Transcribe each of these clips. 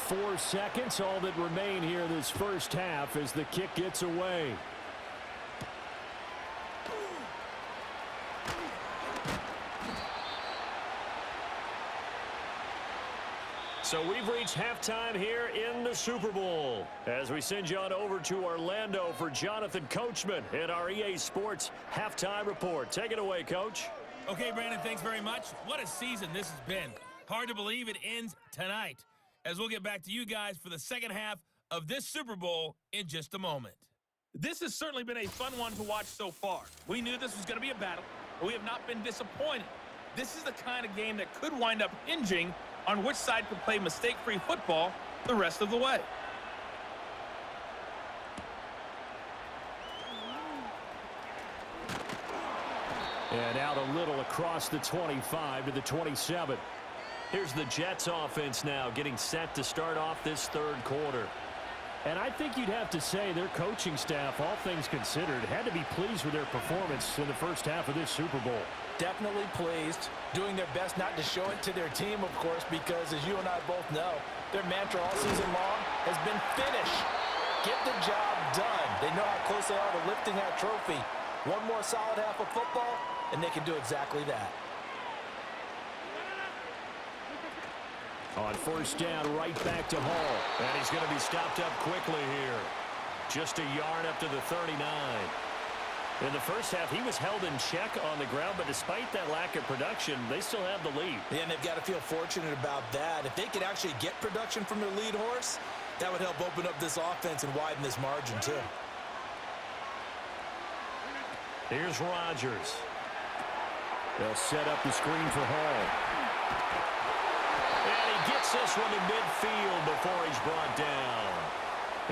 4 seconds, all that remain here this first half as the kick gets away. So we've reached halftime here in the Super Bowl as we send you on over to Orlando for Jonathan Coachman in our EA Sports Halftime Report. Take it away, Coach. Okay, Brandon, thanks very much. What a season this has been. Hard to believe it ends tonight, as we'll get back to you guys for the second half of this Super Bowl in just a moment. This has certainly been a fun one to watch so far. We knew this was going to be a battle, but we have not been disappointed. This is the kind of game that could wind up hinging on which side could play mistake-free football the rest of the way. And out a little across the 25 to the 27. Here's the Jets offense now getting set to start off this third quarter. And I think you'd have to say their coaching staff, all things considered, had to be pleased with their performance in the first half of this Super Bowl. Definitely pleased, doing their best not to show it to their team, of course, because as you and I both know, their mantra all season long has been finish. Get the job done. They know how close they are to lifting that trophy. One more solid half of football, and they can do exactly that. On first down, right back to Hall. And he's going to be stopped up quickly here. Just a yard up to the 39. In the first half, he was held in check on the ground, but despite that lack of production, they still have the lead. Yeah, and they've got to feel fortunate about that. If they could actually get production from their lead horse, that would help open up this offense and widen this margin, too. Here's Rodgers. They'll set up the screen for Hall. And he gets this one to midfield before he's brought down.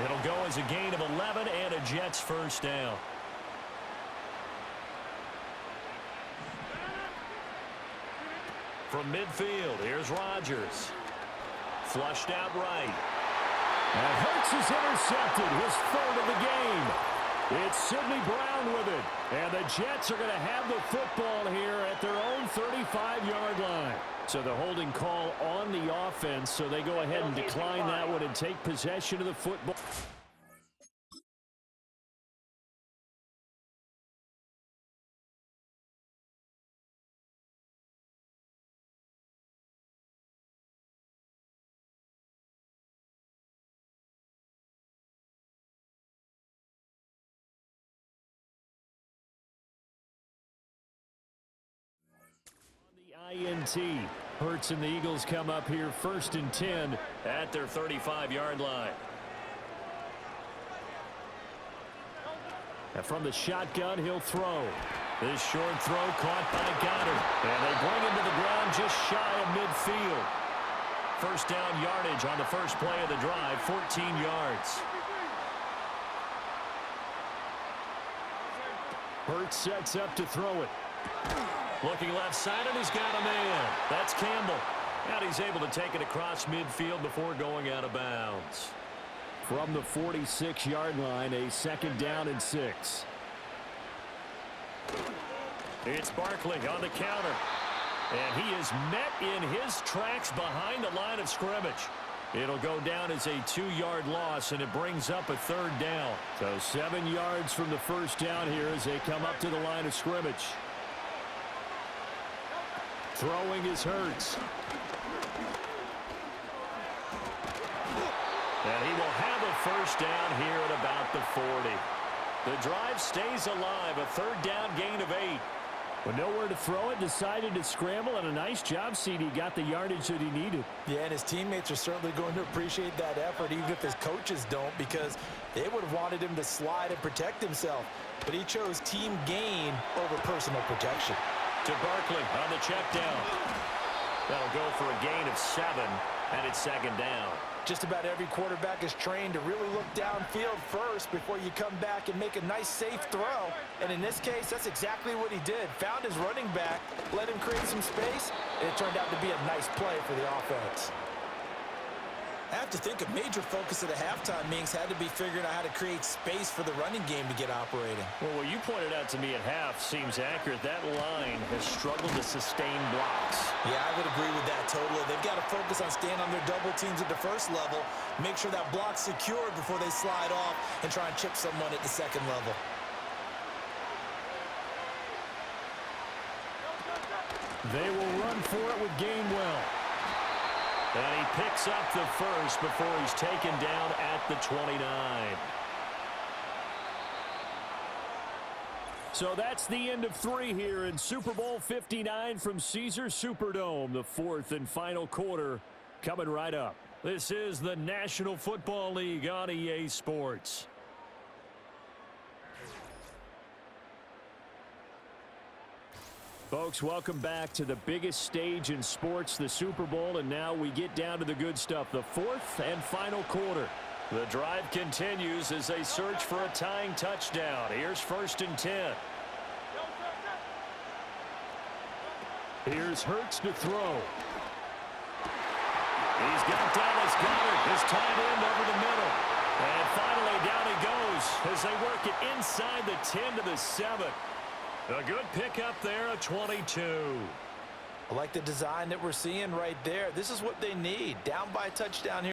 It'll go as a gain of 11 and a Jets first down. From midfield, here's Rodgers. Flushed out right. And Hurts is intercepted, his third of the game. It's Sidney Brown with it. And the Jets are going to have the football here at their own 35-yard line. So the holding call on the offense, so they go ahead and decline that one and take possession of the football. INT. Hurts and the Eagles come up here first and 10 at their 35-yard line. And from the shotgun, he'll throw. This short throw caught by Goddard. And they bring him to the ground just shy of midfield. First down yardage on the first play of the drive, 14 yards. Hurts sets up to throw it. Looking left side, and he's got a man. That's Campbell. And he's able to take it across midfield before going out of bounds. From the 46-yard line, a second down and 6. It's Barkley on the counter. And he is met in his tracks behind the line of scrimmage. It'll go down as a 2-yard loss, and it brings up a third down. So 7 yards from the first down here as they come up to the line of scrimmage. Throwing is Hurts. And he will have a first down here at about the 40. The drive stays alive, a third down gain of 8. With nowhere to throw it, decided to scramble, and a nice job, CD. Got the yardage that he needed. Yeah, and his teammates are certainly going to appreciate that effort, even if his coaches don't, because they would have wanted him to slide and protect himself. But he chose team gain over personal protection. To Barkley on the check down. That'll go for a gain of 7, and it's second down. Just about every quarterback is trained to really look downfield first before you come back and make a nice, safe throw. And in this case, that's exactly what he did. Found his running back, let him create some space, and it turned out to be a nice play for the offense. I have to think a major focus of the halftime meetings had to be figuring out how to create space for the running game to get operating. Well, what you pointed out to me at half seems accurate. That line has struggled to sustain blocks. Yeah, I would agree with that totally. They've got to focus on staying on their double teams at the first level, make sure that block's secured before they slide off and try and chip someone at the second level. They will run for it with Gainwell. And he picks up the first before he's taken down at the 29. So that's the end of 3 here in Super Bowl 59 from Caesars Superdome. The 4th and final quarter coming right up. This is the National Football League on EA Sports. Folks, welcome back to the biggest stage in sports, the Super Bowl, and now we get down to the good stuff, the 4th and final quarter. The drive continues as they search for a tying touchdown. Here's 1st and 10. Here's Hurts to throw. He's got Dallas Goedert, his tight end over the middle. And finally down he goes as they work it inside the 10 to the 7. A good pickup there, a 22. I like the design that we're seeing right there. This is what they need. Down by a touchdown here.